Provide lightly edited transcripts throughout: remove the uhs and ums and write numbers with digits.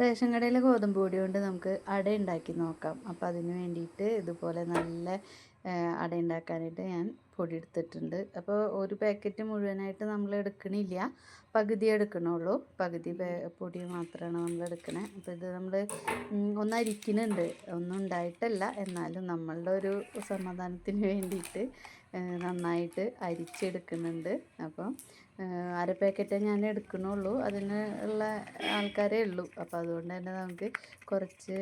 Ration കടയിലെ ഗോതമ്പ് പൊടി കൊണ്ട് നമുക്ക് അട ഉണ്ടാക്കി നോക്കാം. അപ്പോൾ അതിന് വേണ്ടിയിട്ട് ഇതുപോലെ നല്ല അട ഉണ്ടാക്കാനായിട്ട് ഞാൻ പൊടി എടുത്തിട്ടുണ്ട്. അപ്പോൾ ഒരു പാക്കറ്റ് മുഴുവനായിട്ട് നമ്മൾ എടുക്കണില്ല, പകുതി എടുക്കണുള്ളൂ. പകുതി പൊടി മാത്രമാണ് നമ്മൾ എടുക്കണേ. അപ്പോൾ ഇത് നമ്മൾ ഒന്ന് അരിക്കുന്നുണ്ട്, ഒന്നും ഉണ്ടായിട്ടല്ല, എന്നാലും നമ്മളുടെ ഒരു സമാധാനത്തിന് വേണ്ടിയിട്ട് നന്നായിട്ട് അരിച്ചെടുക്കുന്നുണ്ട്. അപ്പോൾ അര പാക്കറ്റേ ഞാൻ എടുക്കണുള്ളൂ, അതിന് ഉള്ള ആൾക്കാരേ ഉള്ളൂ. അപ്പോൾ അതുകൊണ്ട് തന്നെ നമുക്ക് കുറച്ച്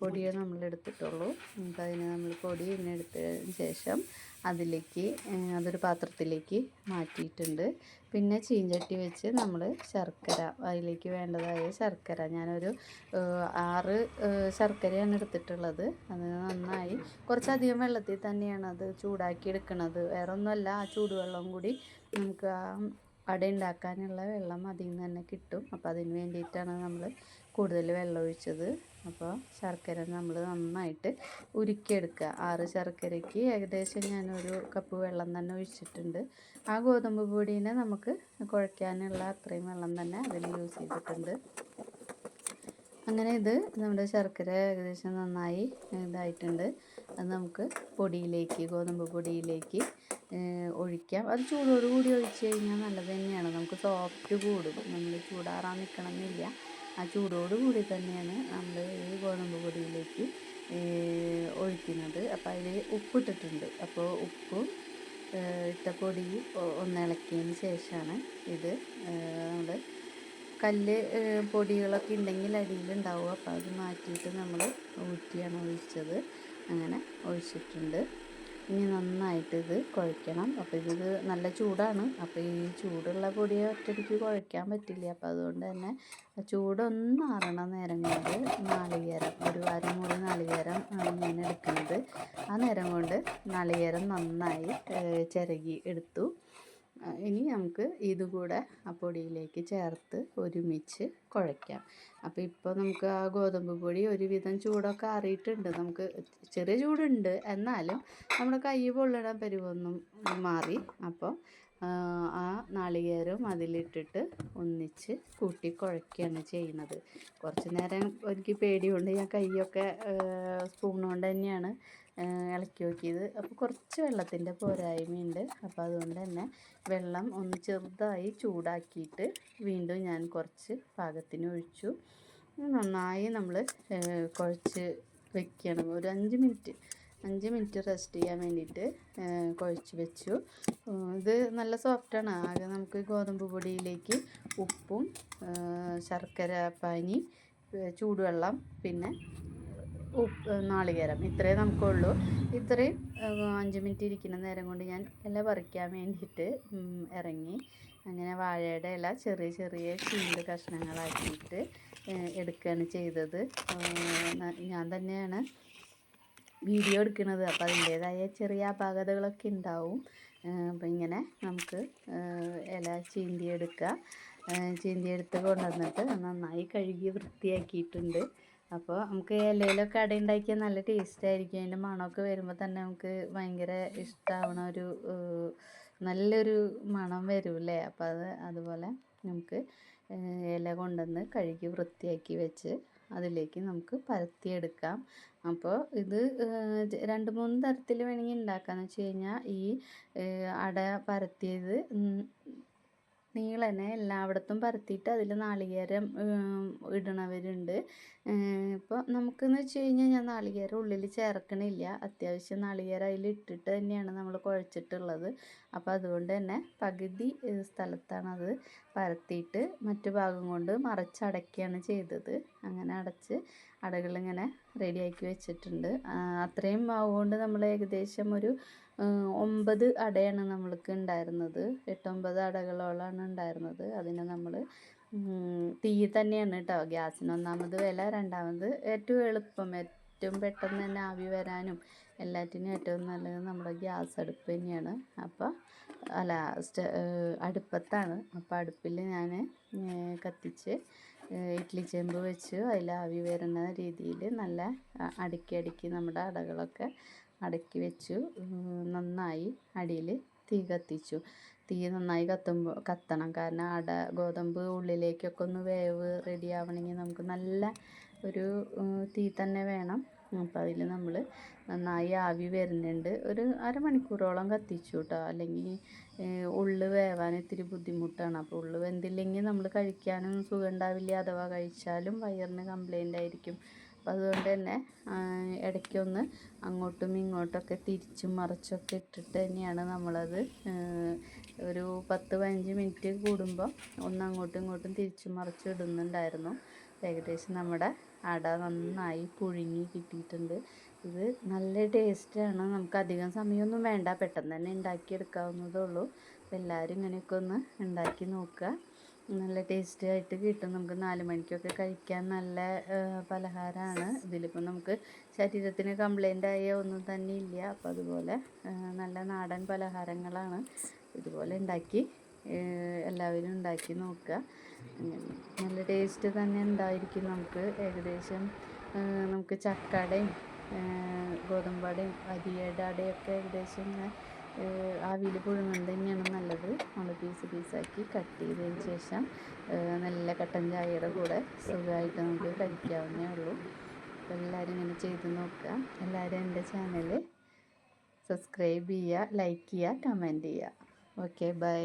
പൊടിയേ നമ്മൾ എടുത്തിട്ടുള്ളൂ. അപ്പോൾ അതിന് നമ്മൾ പൊടി പിന്നെ എടുത്തതിന് ശേഷം അതിലേക്ക് അതൊരു പാത്രത്തിലേക്ക് മാറ്റിയിട്ടുണ്ട്. പിന്നെ ചീഞ്ചട്ടി വെച്ച് നമ്മൾ ശർക്കര, അതിലേക്ക് വേണ്ടതായ ശർക്കര, ഞാനൊരു 6 ശർക്കരയാണ് എടുത്തിട്ടുള്ളത്. അത് നന്നായി കുറച്ചധികം വെള്ളത്തിൽ തന്നെയാണ് അത് ചൂടാക്കി എടുക്കുന്നത്. വേറെ ഒന്നുമല്ല, ആ ചൂടുവെള്ളം കൂടി നമുക്ക് ആ അട ഉണ്ടാക്കാനുള്ള വെള്ളം അതിൽ നിന്ന് തന്നെ കിട്ടും. അപ്പോൾ അതിന് വേണ്ടിയിട്ടാണ് നമ്മൾ കൂടുതൽ വെള്ളം ഒഴിച്ചത്. അപ്പോൾ ശർക്കര നമ്മൾ നന്നായിട്ട് ഉരുക്കിയെടുക്കുക. 6 ശർക്കരയ്ക്ക് ഏകദേശം ഞാനൊരു കപ്പ് വെള്ളം തന്നെ ഒഴിച്ചിട്ടുണ്ട്. ആ ഗോതമ്പ് പൊടീനെ നമുക്ക് കുഴയ്ക്കാനുള്ള അത്രയും വെള്ളം തന്നെ അതിൽ യൂസ് ചെയ്തിട്ടുണ്ട്. അങ്ങനെ ഇത് നമ്മുടെ ശർക്കര ഏകദേശം നന്നായി ഇതായിട്ടുണ്ട്. അത് നമുക്ക് പൊടിയിലേക്ക്, ഗോതമ്പ് പൊടിയിലേക്ക് ഒഴിക്കാം. അത് ചൂടോട് കൂടി ഒഴിച്ച് കഴിഞ്ഞാൽ നല്ലത് തന്നെയാണ്, നമുക്ക് സോഫ്റ്റ് കൂടും. നമ്മൾ ചൂടാറാൻ നിൽക്കണമെന്നില്ല, ആ ചൂടോട് കൂടി തന്നെയാണ് നമ്മൾ ഈ ഗോതമ്പ് പൊടിയിലേക്ക് ഒഴിക്കുന്നത്. അപ്പോൾ അതിൽ ഉപ്പിട്ടിട്ടുണ്ട്. അപ്പോൾ ഉപ്പും ഇട്ട പൊടി ഒന്ന് ഇളക്കിയതിന് ശേഷമാണ് ഇത് നമ്മൾ കല്ല് പൊടികളൊക്കെ ഉണ്ടെങ്കിൽ അടിയിലുണ്ടാവും. അപ്പോൾ അത് മാറ്റിയിട്ട് നമ്മൾ ഊറ്റിയാണ് ഒഴിച്ചത്. അങ്ങനെ ഒഴിച്ചിട്ടുണ്ട്. ഇനി നന്നായിട്ട് ഇത് കുഴയ്ക്കണം. അപ്പോൾ ഇത് നല്ല ചൂടാണ്. അപ്പോൾ ഈ ചൂടുള്ള പൊടിയെ ഒറ്റയടിക്ക് കുഴയ്ക്കാൻ പറ്റില്ല. അപ്പോൾ അതുകൊണ്ട് തന്നെ ചൂടൊന്ന് ആറണ നേരം കൊണ്ട് നാളികേരം, ഒരു അരമുറി നാളികേരം ആണ് ഞാൻ എടുക്കുന്നത്. ആ നേരം കൊണ്ട് നാളികേരം നന്നായി ചിരകി എടുത്തു. ഇനി നമുക്ക് ഇതുകൂടെ ആ പൊടിയിലേക്ക് ചേർത്ത് ഒരുമിച്ച് കുഴയ്ക്കാം. അപ്പോൾ ഇപ്പോൾ നമുക്ക് ആ ഗോതമ്പ് പൊടി ഒരുവിധം ചൂടൊക്കെ ആറിയിട്ടുണ്ട്. നമുക്ക് ചെറിയ ചൂടുണ്ട്, എന്നാലും നമ്മുടെ കൈ പൊള്ളണ പരുവൊന്നും മാറി. അപ്പോൾ ആ നാളികേരം അതിലിട്ടിട്ട് ഒന്നിച്ച് കൂട്ടി കുഴയ്ക്കുകയാണ് ചെയ്യുന്നത്. കുറച്ച് നേരം എനിക്ക് പേടിയുണ്ട്, ഞാൻ കൈയൊക്കെ സ്പൂൺ കൊണ്ട് തന്നെയാണ് ഇളക്കി നോക്കിയത്. അപ്പോൾ കുറച്ച് വെള്ളത്തിൻ്റെ പോരായ്മയുണ്ട്. അപ്പോൾ അതുകൊണ്ട് തന്നെ വെള്ളം ഒന്ന് ചെറുതായി ചൂടാക്കിയിട്ട് വീണ്ടും ഞാൻ കുറച്ച് പാകത്തിന് ഒഴിച്ചു. നന്നായി നമ്മൾ കുഴച്ച് വെക്കണം. ഒരു 5 മിനിറ്റ് റെസ്റ്റ് ചെയ്യാൻ വേണ്ടിയിട്ട് കുഴച്ച് വെച്ചു. ഇത് നല്ല സോഫ്റ്റാണ്. ആകെ നമുക്ക് ഗോതമ്പ് പൊടിയിലേക്ക് ഉപ്പും ശർക്കര പാനി, ചൂടുവെള്ളം, പിന്നെ നാളികേരം, ഇത്രയും നമുക്കുള്ളൂ. ഇത്രയും 5 മിനിറ്റ് ഇരിക്കുന്ന നേരം കൊണ്ട് ഞാൻ ഇല പറിക്കാൻ വേണ്ടിയിട്ട് ഇറങ്ങി. അങ്ങനെ വാഴയുടെ ഇല ചെറിയ ചെറിയ ചീന്ത കഷ്ണങ്ങളാക്കിയിട്ട് എടുക്കുകയാണ് ചെയ്തത്. ഞാൻ തന്നെയാണ് വീഡിയോ എടുക്കുന്നത്, അപ്പോൾ അതിൻ്റേതായ ചെറിയ അപാകതകളൊക്കെ ഉണ്ടാവും. അപ്പോൾ ഇങ്ങനെ നമുക്ക് ഇല ചീന്തിയെടുക്കുക. ചീന്തിയെടുത്ത് കൊണ്ടുവന്നിട്ട് നന്നായി കഴുകി വൃത്തിയാക്കിയിട്ടുണ്ട്. അപ്പോൾ നമുക്ക് ഇലയിലൊക്കെ അട ഉണ്ടാക്കിയാൽ നല്ല ടേസ്റ്റ് ആയിരിക്കും. അതിൻ്റെ മണമൊക്കെ വരുമ്പോൾ തന്നെ നമുക്ക് ഭയങ്കര ഇഷ്ടമാവണ ഒരു നല്ലൊരു മണം വരും. അപ്പോൾ അതുപോലെ നമുക്ക് ഇല കൊണ്ടുവന്ന് കഴുകി വൃത്തിയാക്കി വെച്ച് അതിലേക്ക് നമുക്ക് പരത്തിയെടുക്കാം. അപ്പോൾ ഇത് 2-3 തരത്തിൽ വേണമെങ്കിൽ ഉണ്ടാക്കാമെന്ന് വെച്ച് കഴിഞ്ഞാൽ, ഈ അട പരത്തിയത് നീളനെ എല്ലായിടത്തും പരത്തിയിട്ട് അതിൽ നാളികേരം ഇടണവരുണ്ട്. ഇപ്പോൾ നമുക്കെന്ന് വെച്ച് കഴിഞ്ഞാൽ ഞാൻ നാളികേരം ഉള്ളിൽ ചേർക്കണില്ല, അത്യാവശ്യം നാളികേരം അതിൽ ഇട്ടിട്ട് തന്നെയാണ് നമ്മൾ കുഴച്ചിട്ടുള്ളത്. അപ്പോൾ അതുകൊണ്ട് തന്നെ പകുതി സ്ഥലത്താണ് അത് പരത്തിയിട്ട് മറ്റു ഭാഗം കൊണ്ട് മറച്ചടയ്ക്കുകയാണ് ചെയ്തത്. അങ്ങനെ അടച്ച് അടകളിങ്ങനെ റെഡിയാക്കി വെച്ചിട്ടുണ്ട്. അത്രയും മാവ് കൊണ്ട് നമ്മൾ ഏകദേശം ഒരു 9 അടയാണ് നമ്മൾക്ക് ഉണ്ടായിരുന്നത്. 8-9 അടകളോളാണ് ഉണ്ടായിരുന്നത്. അതിനെ നമ്മൾ തീ തന്നെയാണ് കേട്ടോ. ഗ്യാസിന് ഒന്നാമത് വില, രണ്ടാമത് ഏറ്റവും എളുപ്പം, ഏറ്റവും പെട്ടെന്ന് തന്നെ ആവി വരാനും എല്ലാറ്റിനും ഏറ്റവും നല്ലത് നമ്മുടെ ഗ്യാസ് അടുപ്പ് തന്നെയാണ്. അപ്പോൾ അടുപ്പത്താണ്. അപ്പോൾ അടുപ്പിൽ ഞാൻ കത്തിച്ച് ഇഡ്ഡലി ചെമ്പ് വെച്ച് അതിൽ ആവി വരുന്ന രീതിയിൽ നല്ല അടുക്കി നമ്മുടെ അടകളൊക്കെ അടക്കി വെച്ചു. നന്നായി അടിയിൽ തീ കത്തിച്ചു. തീ നന്നായി കത്തണം. കാരണം ഗോതമ്പ് ഉള്ളിലേക്കൊക്കെ ഒന്ന് വേവ് റെഡി ആവണമെങ്കിൽ നമുക്ക് നല്ല ഒരു തീ തന്നെ വേണം. അപ്പോൾ അതിൽ നമ്മൾ നന്നായി ആവി വരുന്നുണ്ട്. ഒരു അരമണിക്കൂറോളം കത്തിച്ചു കേട്ടോ. അല്ലെങ്കിൽ ഉള്ളു വേവാൻ ഇത്തിരി ബുദ്ധിമുട്ടാണ്. അപ്പോൾ ഉള്ളു വെന്തില്ലെങ്കിൽ നമ്മൾ കഴിക്കാനും സുഖം ഉണ്ടാവില്ല. അഥവാ കഴിച്ചാലും വയറിന് കംപ്ലൈൻ്റ് ആയിരിക്കും. അപ്പം അതുകൊണ്ട് തന്നെ ഇടയ്ക്കൊന്ന് അങ്ങോട്ടും ഇങ്ങോട്ടൊക്കെ തിരിച്ചും മറിച്ചൊക്കെ ഇട്ടിട്ട് തന്നെയാണ് നമ്മളത് ഒരു 10-15 മിനിറ്റ് കൂടുമ്പോൾ ഒന്ന് അങ്ങോട്ടും ഇങ്ങോട്ടും തിരിച്ചും മറിച്ചും ഇടുന്നുണ്ടായിരുന്നു. ഏകദേശം നമ്മുടെ അട നന്നായി പുഴുങ്ങി കിട്ടിയിട്ടുണ്ട്. ഇത് നല്ല ടേസ്റ്റാണ്. നമുക്ക് അധികം സമയമൊന്നും വേണ്ട, പെട്ടെന്ന് തന്നെ ഉണ്ടാക്കിയെടുക്കാവുന്നതേ ഉള്ളൂ. അപ്പോൾ എല്ലാവരും ഇങ്ങനെയൊക്കെ ഒന്ന് ഉണ്ടാക്കി നോക്കുക. നല്ല ടേസ്റ്റി ആയിട്ട് കിട്ടും. നമുക്ക് 4 മണിക്കൊക്കെ കഴിക്കാൻ നല്ല പലഹാരമാണ്. ഇതിലിപ്പോൾ നമുക്ക് ശരീരത്തിന് കംപ്ലൈൻ്റ് ആയ ഒന്നും തന്നെ ഇല്ല. അപ്പോൾ അതുപോലെ നല്ല നാടൻ പലഹാരങ്ങളാണ്. ഇതുപോലെ എല്ലാവരും ഉണ്ടാക്കി നോക്കുക. നല്ല ടേസ്റ്റ് തന്നെ ഉണ്ടായിരിക്കും. നമുക്ക് ഏകദേശം നമുക്ക് ചക്കടയും ഗോതമ്പടയും അരിയുടെ അടയൊക്കെ ഏകദേശം ആവിയിൽ പുഴുങ്ങുന്നത് തന്നെയാണ് നല്ലത്. നമ്മൾ പീസാക്കി കട്ട് ചെയ്തതിന് ശേഷം നല്ല കട്ടൻ ചായയുടെ കൂടെ സുഖമായിട്ട് നമുക്ക് കഴിക്കാവുന്നേ ഉള്ളൂ. അപ്പോൾ എല്ലാവരും ഇങ്ങനെ ചെയ്ത് നോക്കുക. എല്ലാവരും എൻ്റെ ചാനൽ സബ്സ്ക്രൈബ് ചെയ്യുക, ലൈക്ക് ചെയ്യുക, കമൻറ്റ് ചെയ്യുക. Okay, by.